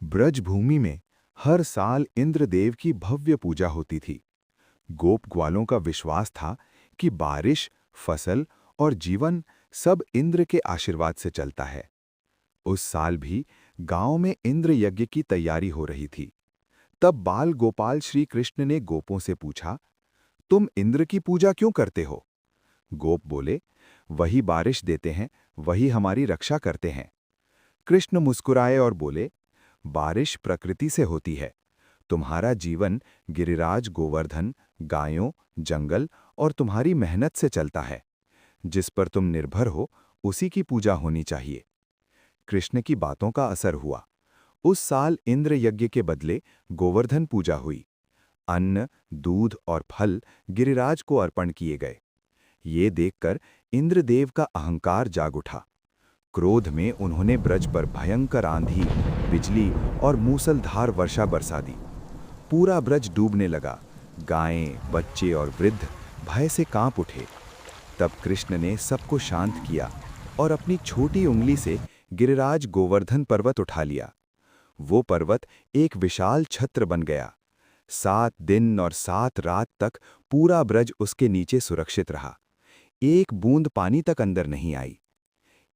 ब्रजभूमि में हर साल इंद्रदेव की भव्य पूजा होती थी। गोप ग्वालों का विश्वास था कि बारिश, फसल और जीवन सब इंद्र के आशीर्वाद से चलता है। उस साल भी गांव में इंद्र यज्ञ की तैयारी हो रही थी। तब बाल गोपाल श्री कृष्ण ने गोपों से पूछा, तुम इंद्र की पूजा क्यों करते हो? गोप बोले, वही बारिश देते हैं, वही हमारी रक्षा करते हैं। कृष्ण मुस्कुराए और बोले, बारिश प्रकृति से होती है। तुम्हारा जीवन गिरिराज गोवर्धन, गायों, जंगल और तुम्हारी मेहनत से चलता है। जिस पर तुम निर्भर हो, उसी की पूजा होनी चाहिए। कृष्ण की बातों का असर हुआ। उस साल इंद्र यज्ञ के बदले गोवर्धन पूजा हुई। अन्न, दूध और फल गिरिराज को अर्पण किए गए। ये देखकर इंद्रदेव का अहंकार जाग उठा। क्रोध में उन्होंने ब्रज पर भयंकर आंधी, बिजली और मूसलधार वर्षा बरसा दी। पूरा ब्रज डूबने लगा। गायें, बच्चे और वृद्ध भय से कांप उठे। तब कृष्ण ने सबको शांत किया और अपनी छोटी उंगली से गिरिराज गोवर्धन पर्वत उठा लिया। वो पर्वत एक विशाल छत्र बन गया। 7 दिन और 7 रात तक पूरा ब्रज उसके नीचे सुरक्षित रहा। एक बूंद पानी तक अंदर नहीं आई।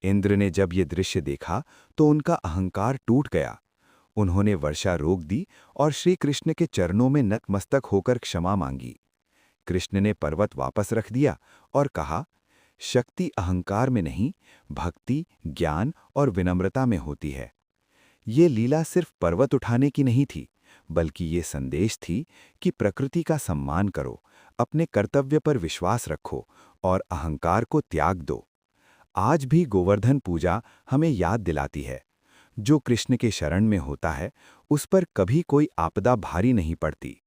इंद्र ने जब ये दृश्य देखा तो उनका अहंकार टूट गया। उन्होंने वर्षा रोक दी और श्री कृष्ण के चरणों में नतमस्तक होकर क्षमा मांगी। कृष्ण ने पर्वत वापस रख दिया और कहा, शक्ति अहंकार में नहीं, भक्ति, ज्ञान और विनम्रता में होती है। ये लीला सिर्फ पर्वत उठाने की नहीं थी, बल्कि ये संदेश थी कि प्रकृति का सम्मान करो, अपने कर्तव्य पर विश्वास रखो और अहंकार को त्याग दो। आज भी गोवर्धन पूजा हमें याद दिलाती है, जो कृष्ण के शरण में होता है, उस पर कभी कोई आपदा भारी नहीं पड़ती।